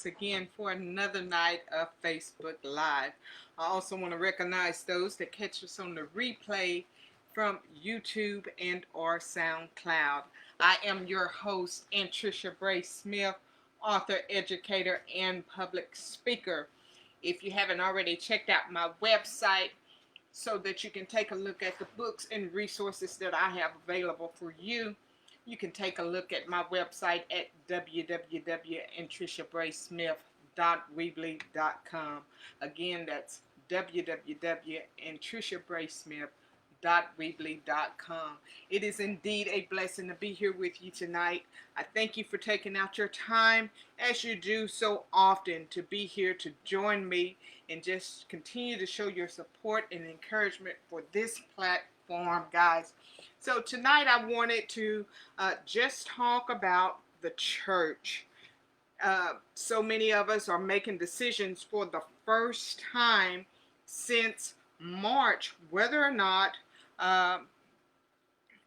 once again for another night of Facebook Live. I also want to recognize those that catch us on the replay from YouTube and or SoundCloud. I am your host, Aunt Tricia Bray Smith, author, educator, and public speaker. If you haven't already checked out my website so that you can take a look at the books and resources that I have available for you, you can take a look at my website at www.antriciabraysmith.weebly.com. Again, that's www.antriciabraysmith.weebly.com. It is indeed a blessing to be here with you tonight. I thank you for taking out your time, as you do so often, to be here to join me and just continue to show your support and encouragement for this platform, guys. So tonight I wanted to just talk about the church. So many of us are making decisions for the first time since March whether or not uh,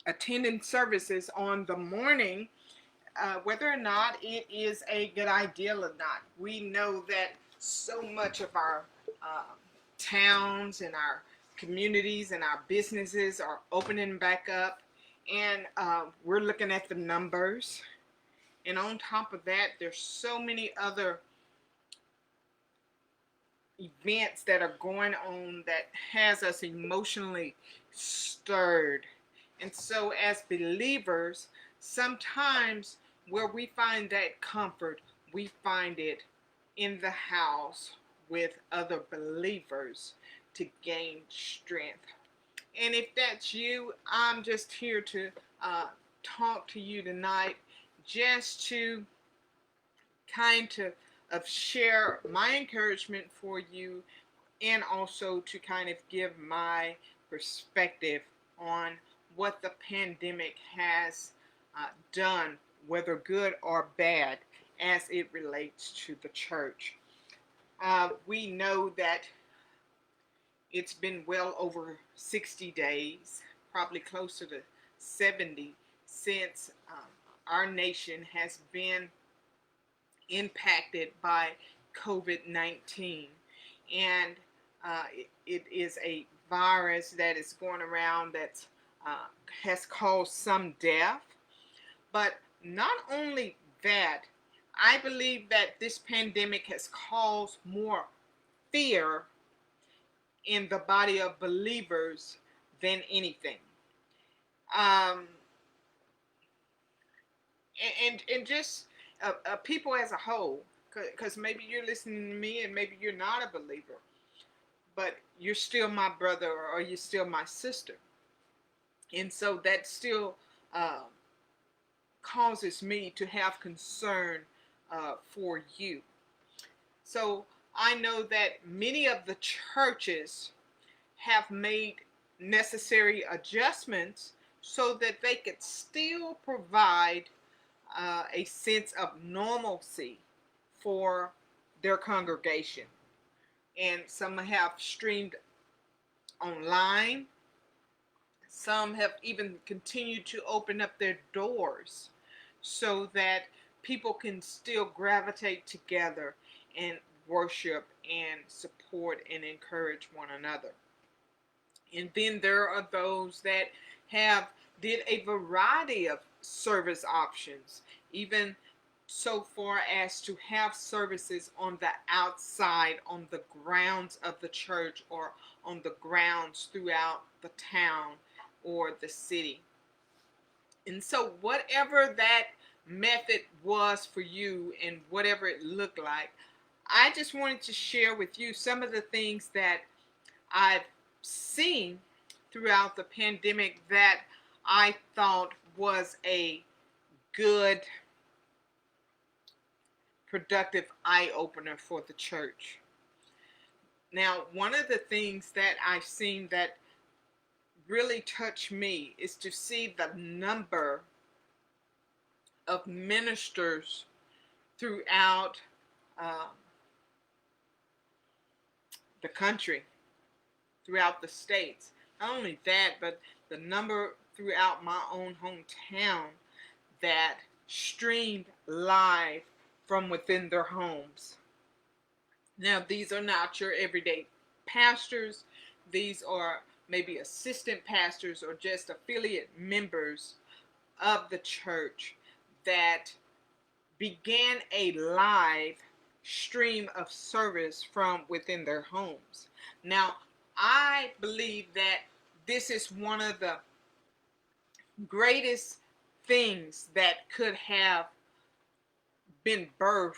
attending services on the morning, whether or not it is a good idea or not. We know that so much of our towns and our communities and our businesses are opening back up, and we're looking at the numbers. And on top of that, there's so many other events that are going on that has us emotionally stirred. And so as believers, sometimes where we find that comfort, we find it in the house with other believers to gain strength. And if that's you, I'm just here to talk to you tonight, just to kind of share my encouragement for you, and also to kind of give my perspective on what the pandemic has done, whether good or bad, as it relates to the church. We know that it's been well over 60 days, probably closer to 70, since our nation has been impacted by COVID-19. And it is a virus that is going around that has caused some death. But not only that, I believe that this pandemic has caused more fear in the body of believers than anything. And just people as a whole, because maybe you're listening to me and maybe you're not a believer, but you're still my brother or you're still my sister. And so that still causes me to have concern for you. So I know that many of the churches have made necessary adjustments so that they could still provide a sense of normalcy for their congregation. And some have streamed online. Some have even continued to open up their doors so that people can still gravitate together and worship and support and encourage one another. And then there are those that have did a variety of service options, even so far as to have services on the outside, on the grounds of the church, or on the grounds throughout the town or the city. And so whatever that method was for you and whatever it looked like, I just wanted to share with you some of the things that I've seen throughout the pandemic that I thought was a good, productive eye-opener for the church. Now, one of the things that I've seen that really touched me is to see the number of ministers throughout the country, throughout the states. Not only that, but the number throughout my own hometown that streamed live from within their homes. Now, these are not your everyday pastors. These are maybe assistant pastors or just affiliate members of the church that began a live stream of service from within their homes. Now, I believe that this is one of the greatest things that could have been birthed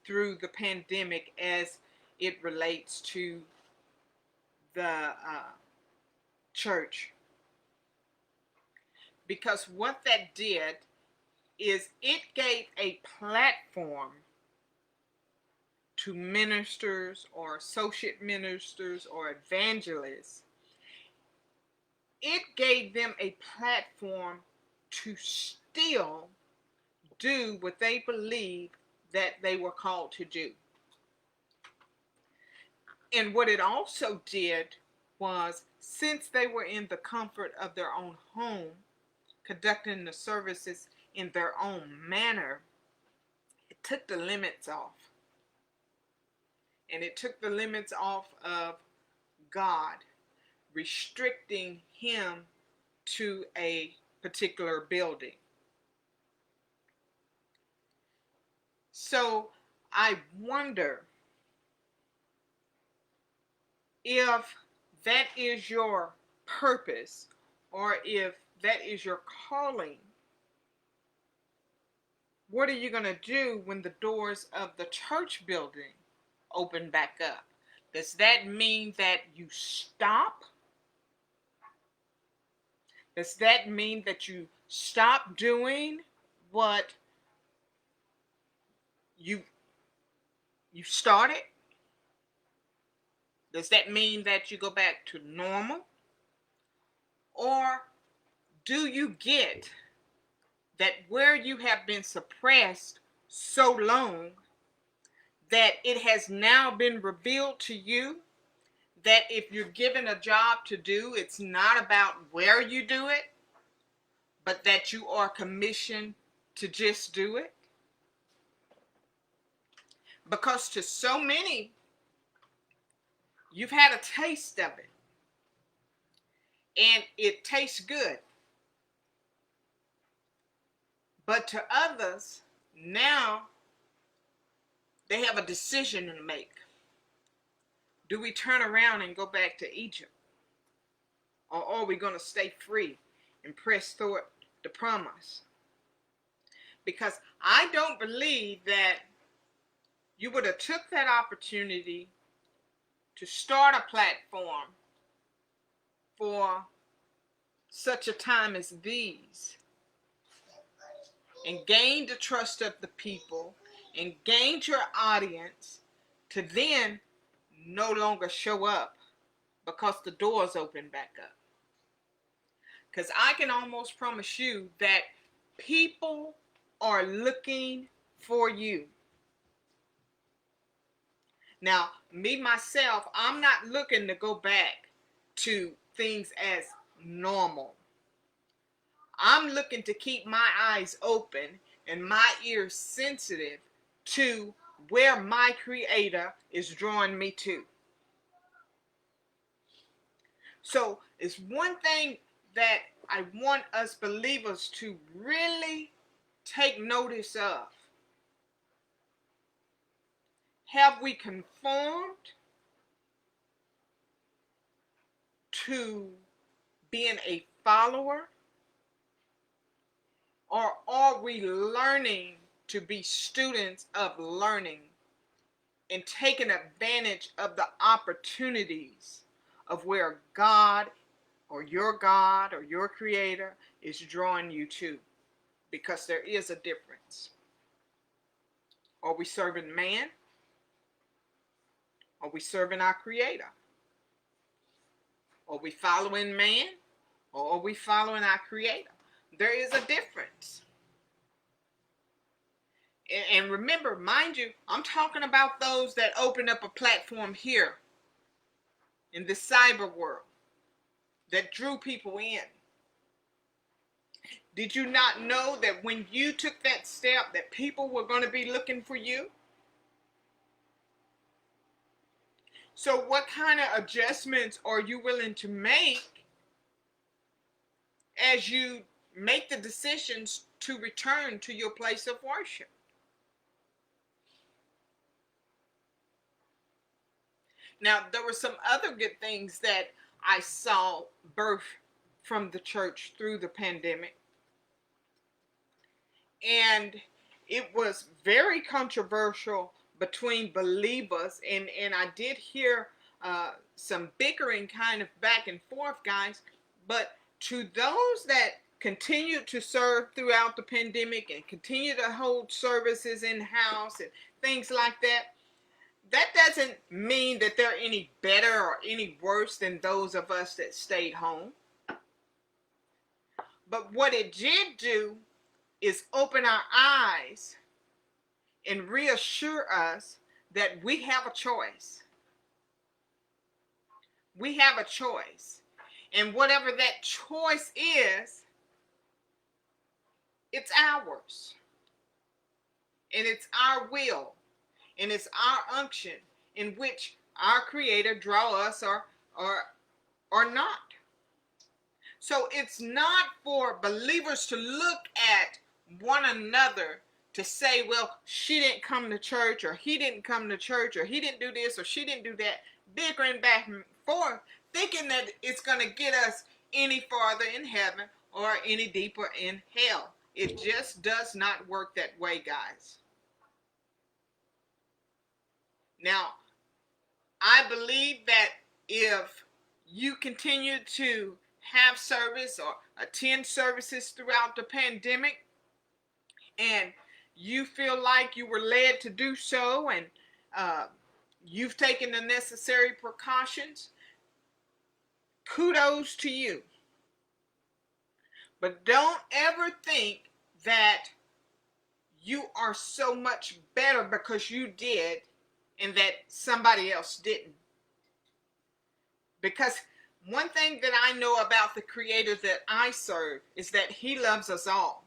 through the pandemic as it relates to the church. Because what that did is it gave a platform to ministers or associate ministers or evangelists. It gave them a platform to still do what they believe that they were called to do. And what it also did was, since they were in the comfort of their own home, conducting the services in their own manner, it took the limits off. And it took the limits off of God, restricting him to a particular building. So I wonder if that is your purpose, or if that is your calling. What are you going to do when the doors of the church building open back up? Does that mean that you stop? Does that mean that you stop doing what you started? Does that mean that you go back to normal? Or do you get that where you have been suppressed so long that it has now been revealed to you that if you're given a job to do, it's not about where you do it, but that you are commissioned to just do it? Because to so many, you've had a taste of it, and it tastes good. But to others, now they have a decision to make. Do we turn around and go back to Egypt? Or are we going to stay free and press toward the promise? Because I don't believe that you would have took that opportunity to start a platform for such a time as these and gained the trust of the people and gained your audience to then no longer show up because the doors open back up. Because I can almost promise you that people are looking for you. Now, me, myself, I'm not looking to go back to things as normal. I'm looking to keep my eyes open and my ears sensitive to where my Creator is drawing me to. So it's one thing that I want us believers to really take notice of. Have we conformed to being a follower? Or are we learning to be students of learning and taking advantage of the opportunities of where God or your Creator is drawing you to? Because there is a difference. Are we serving man? Are we serving our Creator? Are we following man? Or are we following our Creator? There is a difference. And remember, mind you, I'm talking about those that opened up a platform here in the cyber world that drew people in. Did you not know that when you took that step that people were going to be looking for you? So what kind of adjustments are you willing to make as you make the decisions to return to your place of worship? Now, there were some other good things that I saw birth from the church through the pandemic. And it was very controversial between believers. And I did hear some bickering kind of back and forth, guys. But to those that continued to serve throughout the pandemic and continue to hold services in house and things like that, that doesn't mean that they're any better or any worse than those of us that stayed home. But what it did do is open our eyes and reassure us that we have a choice. We have a choice. And whatever that choice is, it's ours. And it's our will. And it's our unction in which our Creator draw us or not. So it's not for believers to look at one another to say, well, she didn't come to church, or he didn't come to church, or he didn't do this, or she didn't do that, bickering back and forth, thinking that it's going to get us any farther in heaven or any deeper in hell. It just does not work that way, guys. Now, I believe that if you continue to have service or attend services throughout the pandemic, and you feel like you were led to do so, and you've taken the necessary precautions, kudos to you. But don't ever think that you are so much better because you did and that somebody else didn't. Because one thing that I know about the Creator that I serve is that He loves us all.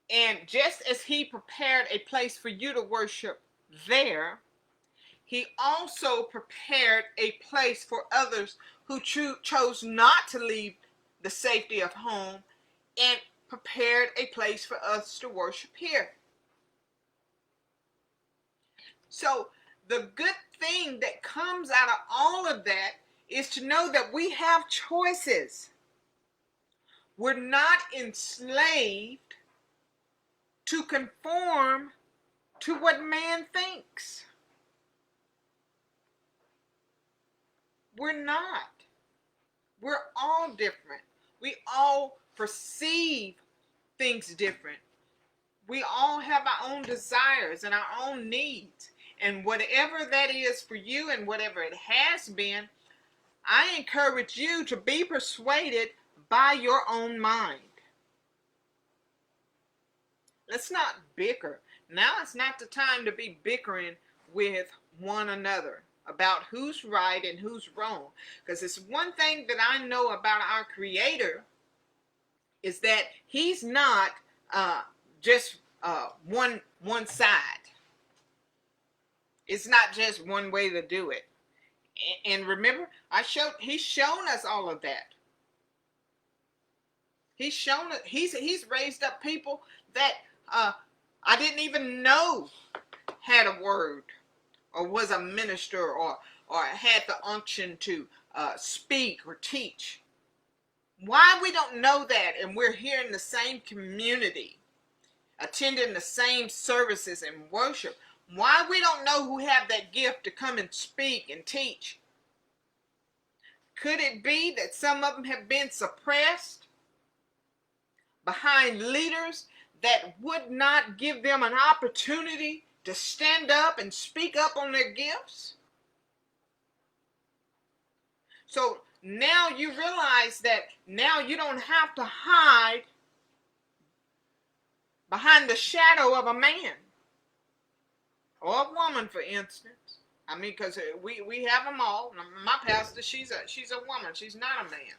And just as He prepared a place for you to worship there, He also prepared a place for others who chose not to leave the safety of home, and prepared a place for us to worship here. So the good thing that comes out of all of that is to know that we have choices. We're not enslaved to conform to what man thinks. We're not. We're all different. We all perceive things different. We all have our own desires and our own needs. And whatever that is for you and whatever it has been, I encourage you to be persuaded by your own mind. Let's not bicker. Now it's not the time to be bickering with one another about who's right and who's wrong. Because it's one thing that I know about our Creator is that He's not just one side. It's not just one way to do it. And remember, He's shown us all of that. He's shown us. He's raised up people that I didn't even know had a word, or was a minister, or had the unction to speak or teach. Why we don't know that, and we're here in the same community, attending the same services and worship, why we don't know who have that gift to come and speak and teach? Could it be that some of them have been suppressed behind leaders that would not give them an opportunity to stand up and speak up on their gifts? So now you realize that now you don't have to hide behind the shadow of a man or a woman, for instance. I mean, because we have them all. My pastor, she's a woman. She's not a man.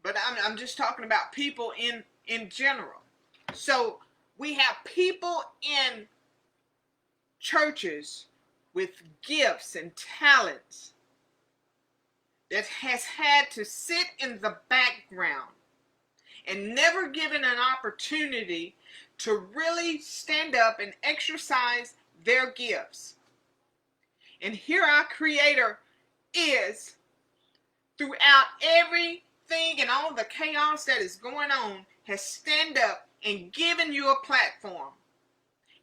but I'm just talking about people in general. So we have people in churches with gifts and talents that has had to sit in the background and never given an opportunity to really stand up and exercise their gifts. And here our Creator is, throughout everything and all the chaos that is going on, has stand up and given you a platform.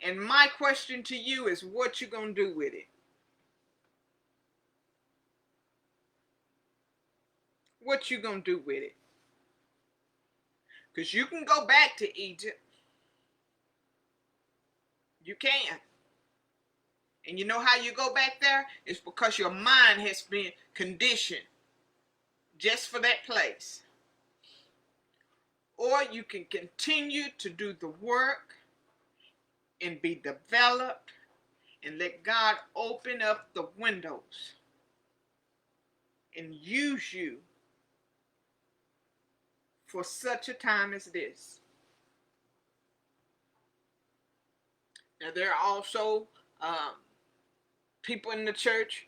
And my question to you is, what you gonna do with it? What you gonna do with it? Because you can go back to Egypt. You can. And you know how you go back there? It's because your mind has been conditioned just for that place. Or you can continue to do the work and be developed and let God open up the windows and use you for such a time as this. Now, there are also people in the church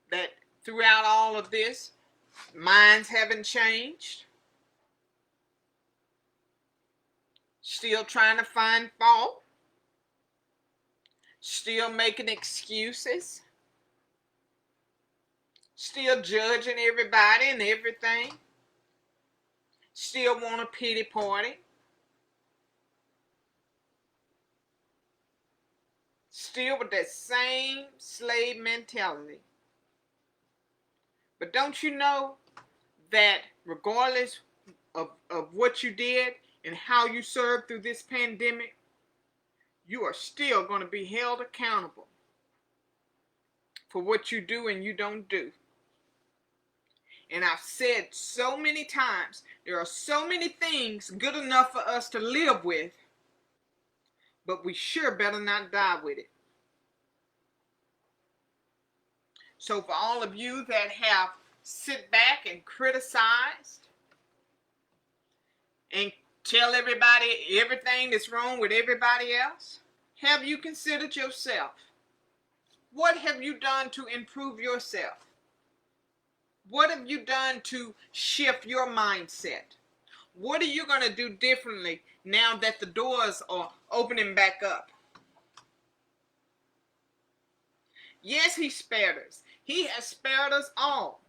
that throughout all of this, minds haven't changed. Still trying to find fault. Still making excuses. Still judging everybody and everything. Still want a pity party. Still with that same slave mentality. But don't you know that regardless of what you did and how you served through this pandemic, you are still going to be held accountable for what you do and you don't do. And I've said so many times, there are so many things good enough for us to live with, but we sure better not die with it. So for all of you that have sit back and criticized and tell everybody everything that's wrong with everybody else, have you considered yourself? What have you done to improve yourself? What have you done to shift your mindset? What are you going to do differently now that the doors are opening back up? Yes, he spared us. He has spared us all.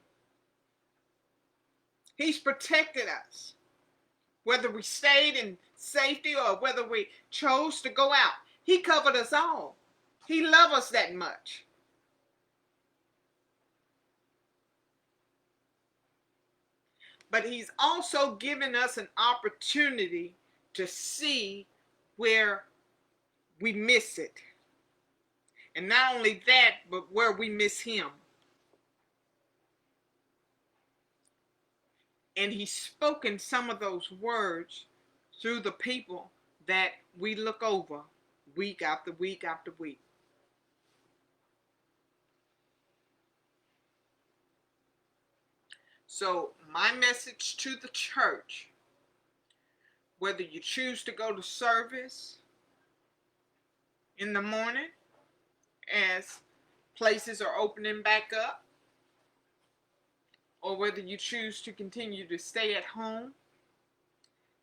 He's protected us. Whether we stayed in safety or whether we chose to go out, he covered us all. He loved us that much. But he's also given us an opportunity to see where we miss it. And not only that, but where we miss him. And he's spoken some of those words through the people that we look over week after week after week. So my message to the church, whether you choose to go to service in the morning as places are opening back up, or whether you choose to continue to stay at home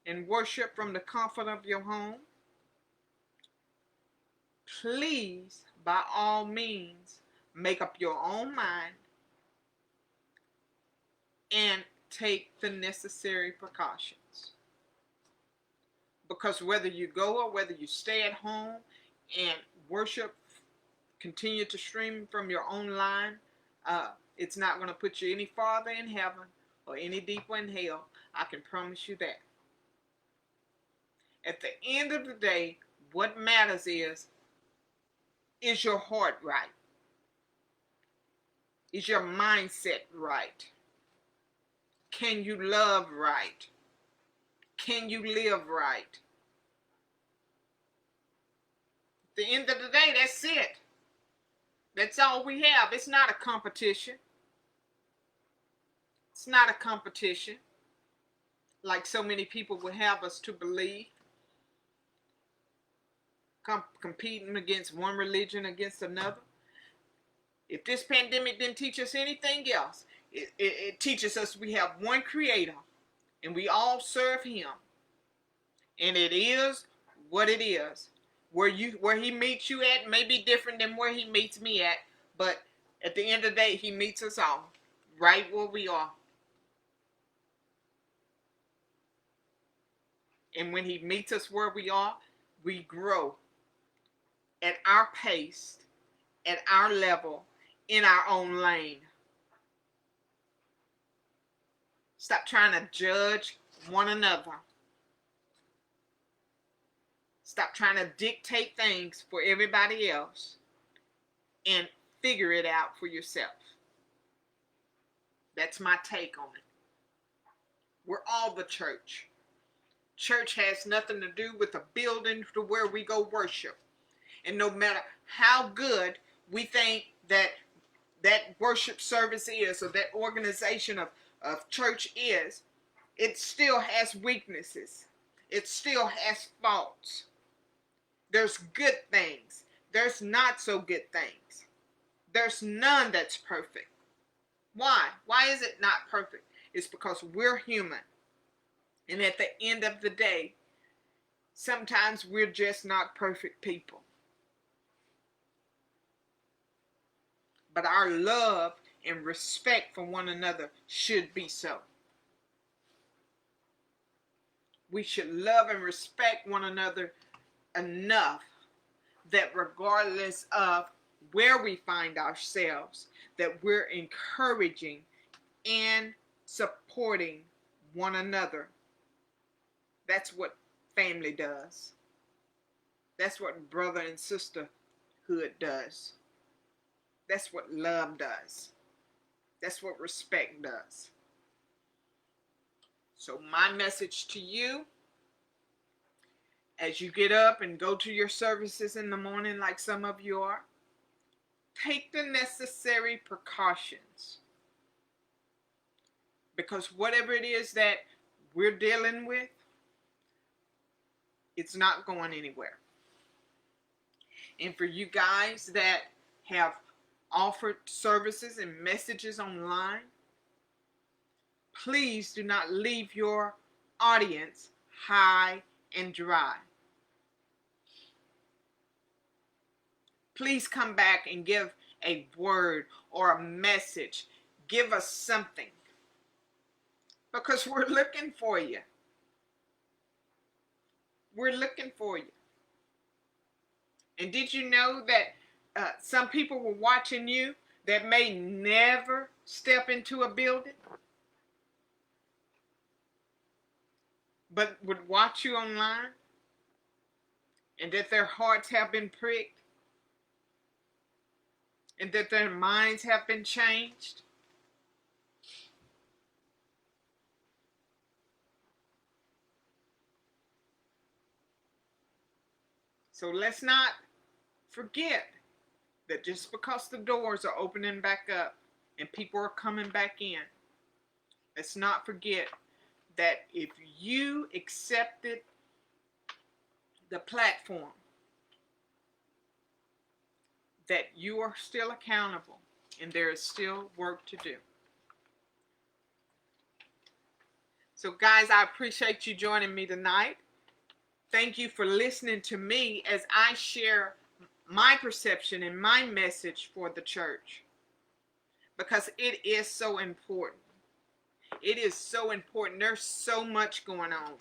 and worship from the comfort of your home, please, by all means, make up your own mind and take the necessary precautions. Because whether you go or whether you stay at home and worship, continue to stream from your own line, it's not going to put you any farther in heaven or any deeper in hell. I can promise you that. At the end of the day, what matters is your heart right? Is your mindset right? Can you love right? Can you live right? At the end of the day, that's it. That's all we have. It's not a competition. It's not a competition. like so many people would have us to believe, competing against one religion against another. If this pandemic didn't teach us anything else, it teaches us we have one creator and we all serve him. And it is what it is. Where he meets you at may be different than where he meets me at, but at the end of the day, he meets us all right where we are. And when he meets us where we are, we grow at our pace, at our level, in our own lane. Stop trying to judge one another. Stop trying to dictate things for everybody else and figure it out for yourself. That's my take on it. We're all the church. Church has nothing to do with a building to where we go worship. And no matter how good we think that worship service is, or that organization of church is, it still has weaknesses. It still has faults. There's good things. There's not so good things. There's none that's perfect. Why? Why is it not perfect? It's because we're human. And at the end of the day, sometimes we're just not perfect people. But our love and respect for one another should be so. We should love and respect one another enough that regardless of where we find ourselves, that we're encouraging and supporting one another. That's what family does. That's what brother and sisterhood does. That's what love does. That's what respect does. So my message to you, as you get up and go to your services in the morning like some of you are, take the necessary precautions. Because whatever it is that we're dealing with, it's not going anywhere. And for you guys that have offered services and messages online, please do not leave your audience high and dry. Please come back and give a word or a message. Give us something. Because we're looking for you. We're looking for you. And did you know that some people were watching you that may never step into a building, but would watch you online, and that their hearts have been pricked, and that their minds have been changed? So let's not forget that just because the doors are opening back up and people are coming back in, let's not forget that if you accepted the platform, that you are still accountable and there is still work to do. So guys, I appreciate you joining me tonight. Thank you for listening to me as I share my perception and my message for the church. Because it is so important. It is so important. There's so much going on.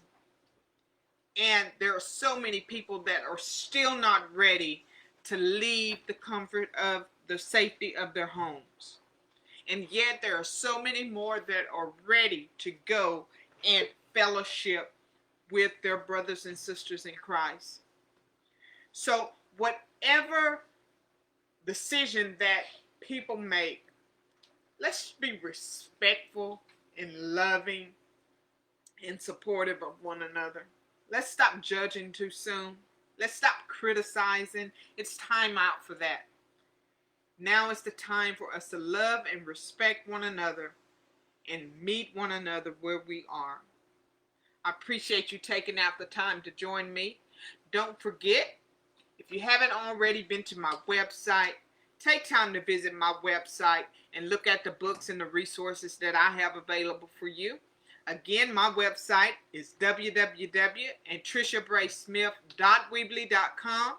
And there are so many people that are still not ready to leave the comfort of the safety of their homes. And yet there are so many more that are ready to go and fellowship with their brothers and sisters in Christ. So whatever decision that people make, let's be respectful and loving and supportive of one another. Let's stop judging too soon. Let's stop criticizing. It's time out for that. Now is the time for us to love and respect one another and meet one another where we are. I appreciate you taking out the time to join me. Don't forget, if you haven't already been to my website, take time to visit my website and look at the books and the resources that I have available for you. Again, my website is www.triciabraysmith.weebly.com.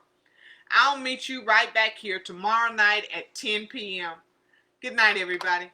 I'll meet you right back here tomorrow night at 10 p.m. Good night, everybody.